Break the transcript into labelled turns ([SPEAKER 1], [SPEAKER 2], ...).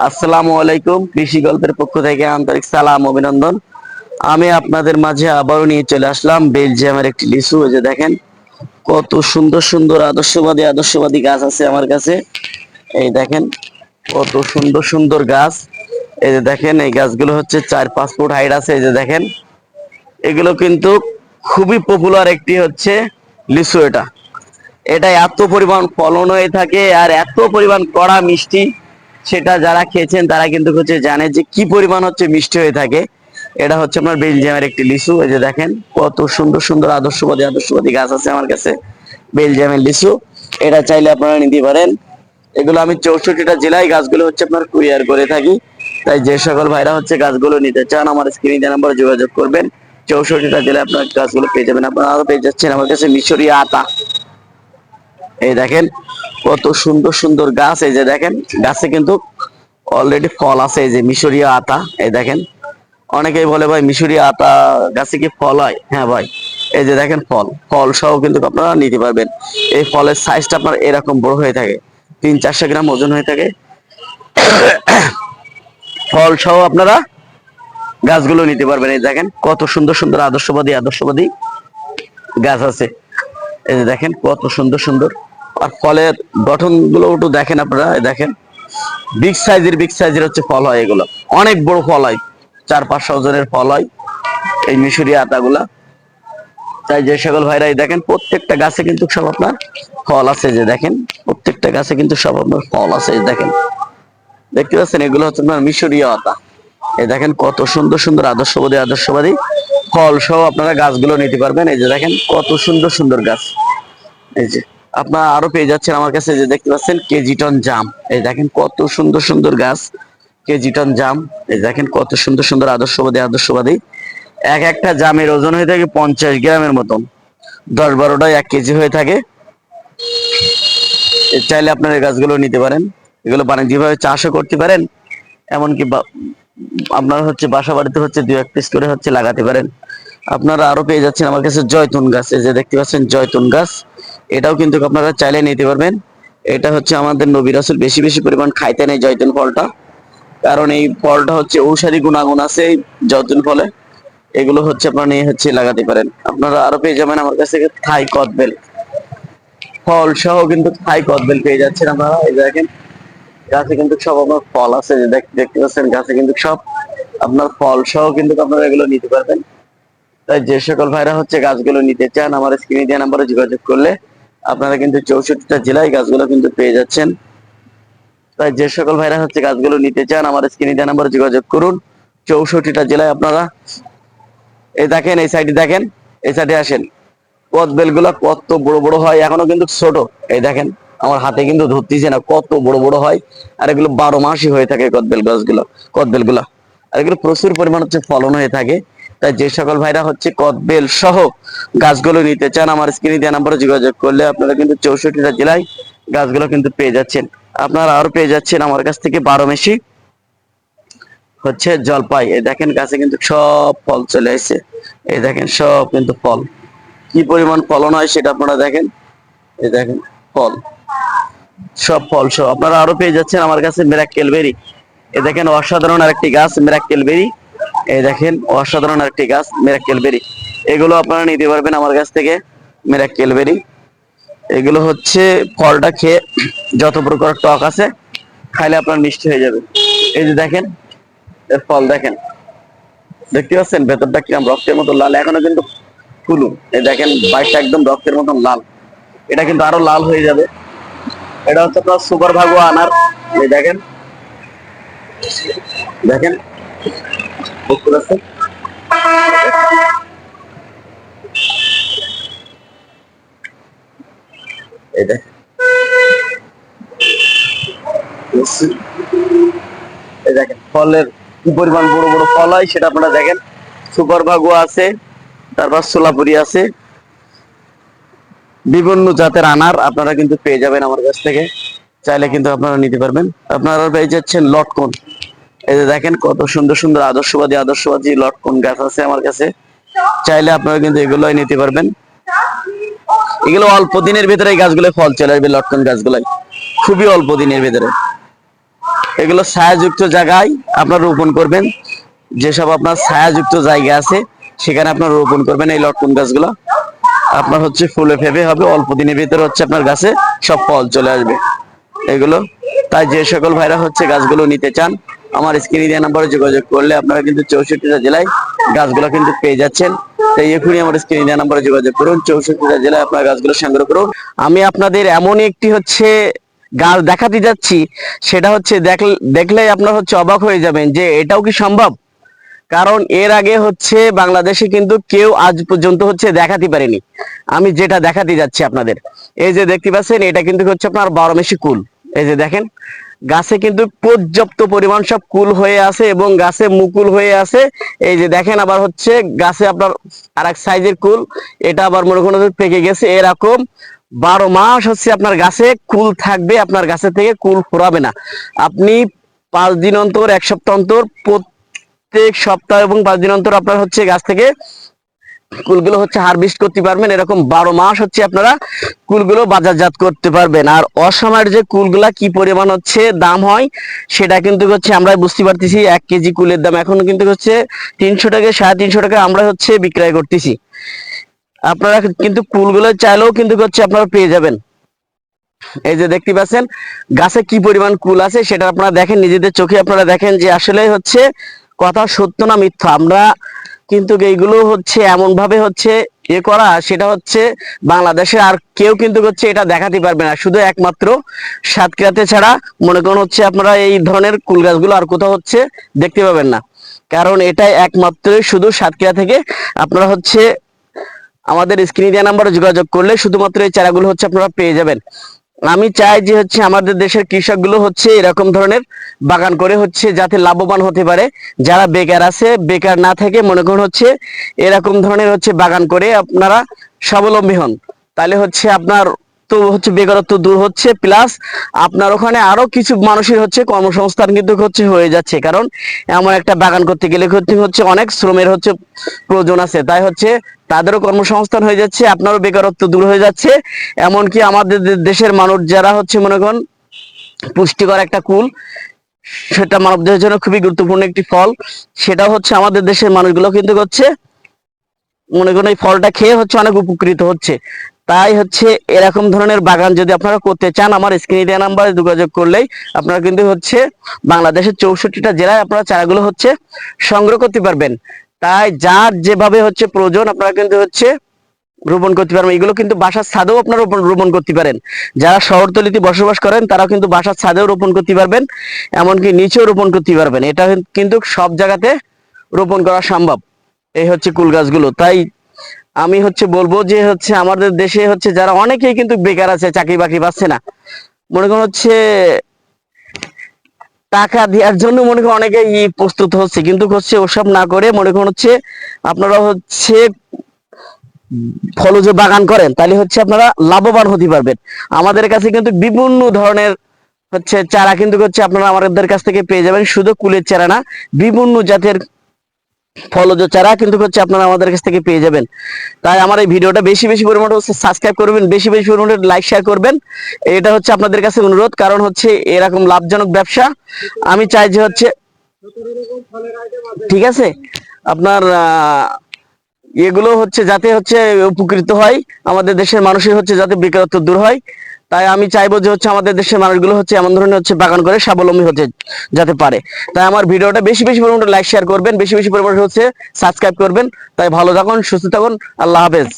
[SPEAKER 1] আসসালামু আলাইকুম। কৃষি গল্পের পক্ষ থেকে আন্তরিক সালাম অভিনন্দন। আমি আপনাদের মাঝে আবারও নিয়ে চলে আসলাম বেলজিয়ামের একটি লিচু। এই যে দেখেন কত সুন্দর সুন্দর আদর্শবাদী গাছ আছে আমার কাছে। এই দেখেন কত সুন্দর সুন্দর গাছ। এই যে দেখেন এই গাছগুলো হচ্ছে 4-5 ফুট হাইট আছে। এই যে দেখেন এগুলো কিন্তু খুবই পপুলার একটি হচ্ছে লিচু। এটা এটা এত পরিমাণ ফলন হয়ে থাকে আর এত পরিমাণ কড়া মিষ্টি, সেটা যারা খেয়েছেন তারা কিন্তু হচ্ছে জানে যে কি পরিমাণ হচ্ছে মিষ্টি হয়ে থাকে। এটা হচ্ছে আপনার বেলজিয়ামের একটি লিচু। এই যে দেখেন কত সুন্দর সুন্দর আদর্শবাদী গাছ আছে আমার কাছে, বেলজিয়ামের লিচু। এটা চাইলে আপনারা নিতে পারেন। এগুলো আমি 64টা জেলায় গাছগুলো হচ্ছে আপনার কুরিয়ার করে থাকি। তাই যে সকল ভাইরা হচ্ছে গাছগুলো নিতে চান আমার স্ক্রিনে দেওয়া নাম্বারে যোগাযোগ করবেন। 64টা জেলায় আপনার গাছগুলো পেয়ে যাবেন। আপনারা আরো পেয়ে যাচ্ছেন আমার কাছে মিশরীয় আতা। এই দেখেন কত সুন্দর সুন্দর গাছ। এই যে দেখেন গাছে কিন্তু অলরেডি ফল আছে। এই যে মিশরীয় আতা। এই দেখেন অনেকেই বলে ভাই মিশরীয় আতা গাছে কি ফল হয়? হ্যাঁ ভাই, এই যে দেখেন ফল সহ কিন্তু আপনারা নিতে পারবেন। এই ফলের সাইজটা আপনার এরকম বড় হয়ে থাকে, 300-400 গ্রাম ওজন হয়ে থাকে। ফল সহ আপনারা গাছগুলো নিতে পারবেন। এই দেখেন কত সুন্দর সুন্দর আদর্শবাদী গাছ আছে। এই যে দেখেন কত সুন্দর সুন্দর। আর ফলের গঠন গুলো একটু দেখেন আপনারা। দেখেন বিগ সাইজের হচ্ছে ফল হয়। এগুলো অনেক বড় ফল হয়, 400-500 ওজনের ফল হয় এই মিশরীয় আতাগুলা। তাই যে সকল ভাইরা এই দেখেন প্রত্যেকটা গাছে কিন্তু সব আপনার ফল আছে। যে দেখেন প্রত্যেকটা গাছে কিন্তু সব আপনার ফল আছে। এই দেখেন দেখতে পাচ্ছেন এগুলো হচ্ছে আপনার মিশরীয় আতা। এই দেখেন কত সুন্দর সুন্দর আদর্শবাদী ফল সহ আপনারা গাছগুলো নিতে পারবেন। এই যে দেখেন কত সুন্দর সুন্দর গাছ। এই যে আপনারা আরো পেয়ে যাচ্ছেন আমার কাছে। যে দেখতে পাচ্ছেন কেজিটন জাম। এই দেখেন কত সুন্দর সুন্দর গাছ, কেজিটন জাম। এই দেখেন কত সুন্দর সুন্দর আদর্শবাদী। এক একটা জামের ওজন হয়ে থাকে 50 গ্রামের মতন, 10-12টায় 1 কেজি হয়ে থাকে। চাইলে আপনারা এই গাছগুলো নিতে পারেন। এগুলো বাণিজ্যিকভাবে চাষও করতে পারেন, এমনকি আপনার হচ্ছে বাসা বাড়িতে হচ্ছে 2-1 পিস করে হচ্ছে লাগাতে পারেন। আপনারা আরো পেয়ে যাচ্ছেন আমার কাছে জয়তুন গাছ। এই যে দেখতে পাচ্ছেন জয়তুন গাছ, এটাও কিন্তু আপনারা চাইলে নিতে পারবেন। এটা হচ্ছে আমাদের নবী রাসূল বেশি বেশি পরিমাণ খাইতেন এই জয়তুন ফলটা, কারণ এই ফলটা হচ্ছে ঔষধি গুণাগুণ আছে এই জয়তুন ফলে। এগুলো হচ্ছে আপনারা নিয়ে হচ্ছে লাগাতে পারেন। আপনারা আরো পেয়ে যাবেন আমার কাছ থেকে থাই কদবেল, ফল সহ কিন্তু থাই কদবেল পেয়ে যাচ্ছেন আপনারা। এই দেখেন গাছে কিন্তু সব আপনার ফল আছে। যে দেখতে পাচ্ছেন গাছে কিন্তু সব আপনার ফল সহ কিন্তু আপনারা এগুলো নিতে পারবেন। তাই যে সকল ভাইরা হচ্ছে গাছগুলো নিতে চান আমার স্ক্রিনে দেওয়া নাম্বারে যোগাযোগ করলে আপনারা কিন্তু 64টা জেলায় গাছগুলো কিন্তু পেয়ে যাচ্ছেন। তাই যে সকল ভাইরা হচ্ছে গাছগুলো নিতে চান আমার স্ক্রিনে দেওয়া নাম্বারে যোগাযোগ করুন। 64টা জেলায় আপনারা। এই দেখেন এই সাইডে দেখেন, এই সাইডে আসেন। কদবেল গুলা কত বড় বড় হয়, এখনো কিন্তু ছোট। এই দেখেন আমার হাতে কিন্তু ধরতেছে না, কত বড় বড় হয়। আর এগুলো 12 মাসই হয়ে থাকে কদবেল গুলা। আর এগুলো প্রচুর পরিমাণ হচ্ছে ফলন হয়ে থাকে। তাই যে সকল ভাইরা হচ্ছে কদবেল সহ গাছগুলো নিতে চান আমার স্ক্রিনে দেওয়া নাম্বারে যোগাযোগ করলে আপনারা কিন্তু 64টা জেলায় গাছগুলো কিন্তু পেয়ে যাচ্ছেন। আপনারা আরো পেয়ে যাচ্ছেন আমার কাছ থেকে 12 মাসি হচ্ছে জলপাই। এই দেখেন গাছে কিন্তু সব ফল চলে আসছে। এই দেখেন সব কিন্তু ফল, কি পরিমাণ ফলন হয় সেটা আপনারা দেখেন। এই দেখেন ফল, সব ফল সহ আপনারা আরো পেয়ে যাচ্ছেন আমার কাছে মিরাক্কেল বেরি। এই দেখেন অসাধারণ আরেকটি গাছ মিরাক্কেল বেরি। এই দেখেন অসাধারণ আরেকটি গাছ মিরাক্কেল বেরি। এগুলো আপনারা নিতে পারবেন আমার কাছ থেকে মিরাক্কেল বেরি। এগুলো হচ্ছে ফলটা খেয়ে যত প্রকার টক আছে খাইলে আপনার মিষ্টি হয়ে যাবে। এই যে দেখেন এর ফল দেখেন, দেখতে পাচ্ছেন ভেতরটা কিরকম রক্তের মতো লাল, এখনো কিন্তু ফুলু। এই দেখেন বাইকটা একদম রক্তের মতন লাল, এটা কিন্তু আরো লাল হয়ে যাবে। এটা হচ্ছে আপনার সুপার ভাগো আনার। এই দেখেন দেখেন বুঝতে পারছেন? এই দেখেন এই দেখেন ফলের কি পরিমাণ বড় বড় ফল হয় সেটা আপনারা দেখেন। সুপার ভাগো আছে, তারপর সোলাপুরি আছে, বিভিন্ন জাতের আনার আপনারা কিন্তু পেয়ে যাবেন আমার কাছ থেকে। চাইলে কিন্তু আপনারা নিতে পারবেন। আপনারা পেয়ে যাচ্ছেন লটকন। এই যে দেখেন কত সুন্দর সুন্দর আদর্শবাদী লটকন গাছ আছে আমার কাছে। চাইলে আপনারা কিন্তু এগুলোই নিতে পারবেন। এগুলো অল্প দিনের ভিতরে এই গাছগুলো ফল চলে আসবে, লটকন গাছগুলাই খুবই অল্প দিনের ভিতরে। এগুলো ছায়াযুক্ত জায়গায় আপনারা রোপণ করবেন। যেসব আপনার ছায়াযুক্ত জায়গা আছে সেখানে আপনারা রোপণ করবেন এই লটকন গাছগুলো। আপনার হচ্ছে ফুলে ফেপে হবে, অল্প দিনের ভিতরে হচ্ছে আপনার গাছে সব ফল চলে আসবে এগুলো। তাই যে সকল ভাইরা হচ্ছে গাছগুলো নিতে চান আমার স্ক্রিনে দেওয়া নাম্বারে যোগাযোগ করলে আপনারা কিন্তু 64টা জেলায় গাছগুলো কিন্তু পেয়ে যাচ্ছেন। তাই এখনই আমার স্ক্রিনে দেওয়া নাম্বারে যোগাযোগ করুন, 64টা জেলায় আপনারা গাছগুলো সংগ্রহ করুন। আমি আপনাদের এমন একটি হচ্ছে গাছ দেখাতে যাচ্ছি, সেটা হচ্ছে দেখলেই আপনার হচ্ছে অবাক হয়ে যাবেন যে এটাও কি সম্ভব। কারণ এর আগে হচ্ছে বাংলাদেশে কিন্তু কেউ আজ পর্যন্ত হচ্ছে দেখাতে পারেনি। আমি যেটা দেখাতে যাচ্ছি আপনাদের, এই যে দেখতে পাচ্ছেন এটা কিন্তু হচ্ছে আপনার 12 মাসি কুল। এই যে দেখেন গাছে কিন্তু পর্যাপ্ত পরিমাণ সব কুল হয়ে আছে এবং গাছে মুকুল হয়ে আছে। এই যে দেখেন আবার হচ্ছে গাছে আপনার আরেক সাইজের কুল, এটা আবার মনে করেন পেকে গেছে। এরকম 12 মাস হচ্ছে আপনার গাছে কুল থাকবে, আপনার গাছে থেকে কুল ফুরাবে না। আপনি 5 দিন অন্তর, 1 সপ্তাহ অন্তর, প্রত্যেক সপ্তাহ এবং 5 দিন অন্তর আপনার হচ্ছে গাছ থেকে কুলগুলো হচ্ছে হারভেস্ট করতে পারবেন। এরকম 12 মাস হচ্ছে আপনারা কুলগুলো বাজারজাত করতে পারবেন। আর অসময়ের যে কুলগুলা কি পরিমাণ হচ্ছে দাম হয় সেটা কিন্তু হচ্ছে আমরা বুঝতে পারতেছি। 1 কেজি কুলের দাম এখন কিন্তু হচ্ছে 300 টাকা, 350 টাকা আমরা হচ্ছে বিক্রয় করতেছি। আপনারা কিন্তু কুলগুলো চাইলেও কিন্তু হচ্ছে আপনারা পেয়ে যাবেন। এই যে দেখতে পাচ্ছেন গাছে কি পরিমাণ কুল আছে সেটা আপনারা দেখেন, নিজেদের চোখে আপনারা দেখেন যে আসলে হচ্ছে কথা সত্য না মিথ্যা। আমরা কিন্তু এইগুলো হচ্ছে এমন ভাবে হচ্ছে করা, সেটা হচ্ছে বাংলাদেশে আর কেউ কিন্তু হচ্ছে এটা দেখাতে পারবে না, শুধু একমাত্র সাতক্ষীরাতে ছাড়া মনে করুন হচ্ছে আপনারা এই ধরনের কুল গাছগুলো আর কোথাও হচ্ছে দেখতে পাবেন না। কারণ এটাই একমাত্র শুধু সাতক্ষীরা থেকে আপনারা হচ্ছে আমাদের স্ক্রিনে দেওয়া নাম্বারে যোগাযোগ করলে শুধুমাত্র এই চারাগুলো হচ্ছে আপনারা পেয়ে যাবেন। আমি চাই যে হচ্ছে আমাদের দেশের কৃষকগুলো হচ্ছে এরকম ধরনের বাগান করে হচ্ছে যাতে লাভবান হতে পারে। যারা বেকার আছে, বেকার না থেকে মনে করুন হচ্ছে এরকম ধরনের হচ্ছে বাগান করে আপনারা স্বাবলম্বী হন। তাহলে হচ্ছে আপনার তো হচ্ছে বেকারত্ব দূর হচ্ছে, প্লাস আপনার ওখানে আরো কিছু মানুষের হচ্ছে কর্মসংস্থান কিন্তু হচ্ছে হয়ে যাচ্ছে। কারণ এমন একটা বাগান করতে গেলে হচ্ছে অনেক শ্রমের হচ্ছে প্রয়োজন আছে, তাই হচ্ছে তাদেরও কর্মসংস্থান হয়ে যাচ্ছে, আপনারও বেকারত্ব দূর হয়ে যাচ্ছে। এমনকি আমাদের দেশের মানুষ যারা হচ্ছে মনে করেন পুষ্টিকর একটা কুল, সেটা মানব দেহের জন্য খুবই গুরুত্বপূর্ণ একটি ফল, সেটা হচ্ছে আমাদের দেশের মানুষগুলো কিন্তু হচ্ছে মনে করেন এই ফলটা খেয়ে হচ্ছে অনেক উপকৃত হচ্ছে। তাই হচ্ছে এরকম ধরনের বাগান যদি আপনারা করতে চান আমার স্ক্রিনে দেওয়া নাম্বারে যোগাযোগ করলেই আপনারা কিন্তু হচ্ছে বাংলাদেশের 64টা জেলায় আপনারা চারাগুলো হচ্ছে সংগ্রহ করতে পারবেন। তাই যার যেভাবে হচ্ছে প্রয়োজন আপনারা কিন্তু হচ্ছে রোপণ করতে পারবেন। এগুলো কিন্তু বাসার ছাদেও আপনারা রোপণ করতে পারেন। যারা শহরতলিতে বসবাস করেন তারাও কিন্তু বাসার ছাদেও রোপণ করতে পারবেন, এমনকি নিচেও রোপণ করতে পারবেন। এটা কিন্তু সব জায়গাতে রোপণ করা সম্ভব এই হচ্ছে কুল গাছগুলো। তাই আমি হচ্ছে বলবো যে হচ্ছে আমাদের দেশে হচ্ছে যারা অনেকেই কিন্তু বেকার আছে, চাকরি বাকরি পাচ্ছে না, মনে করেন হচ্ছে টাকা দেওয়ার জন্য মনে করেন অনেকে প্রস্তুত হচ্ছে, কিন্তু হচ্ছে ওসব না করে মনে করেন হচ্ছে আপনারা হচ্ছে ফলজ বাগান করেন, তাহলে হচ্ছে আপনারা লাভবান হতে পারবেন। আমাদের কাছে কিন্তু বিভিন্ন ধরনের হচ্ছে চারা কিন্তু হচ্ছে আপনারা আমাদের কাছ থেকে পেয়ে যাবেন, শুধু কুলের চারা না, বিভিন্ন জাতের ফলজ চারা কিন্তু হচ্ছে আপনারা আমাদের কাছ থেকে পেয়ে যাবেন। তাই আমার এই ভিডিওটা বেশি বেশি পরিমাণে হচ্ছে সাবস্ক্রাইব করবেন, বেশি বেশি পরিমাণে লাইক শেয়ার করবেন। এটা হচ্ছে আপনাদের কাছে অনুরোধ, কারণ হচ্ছে এরকম লাভজনক ব্যবসা আমি চাই যে হচ্ছে ঠিক আছে আপনার এগুলো হচ্ছে যাতে হচ্ছে উপকৃত হয়, আমাদের দেশের মানুষের হচ্ছে যাতে বেকারত্ব দূর হয়। তাই আমি চাইবো যে হচ্ছে আমাদের দেশের মানুষগুলো হচ্ছে এমন ধরনের হচ্ছে বাগান করে স্বাবলম্বী হতে যাতে পারে। তাই আমার ভিডিওটা বেশি বেশি পরিমাণে লাইক শেয়ার করবেন, বেশি বেশি পরিমাণে হচ্ছে সাবস্ক্রাইব করবেন। তাই ভালো থাকুন, সুস্থ থাকুন, আল্লাহ হাফেজ।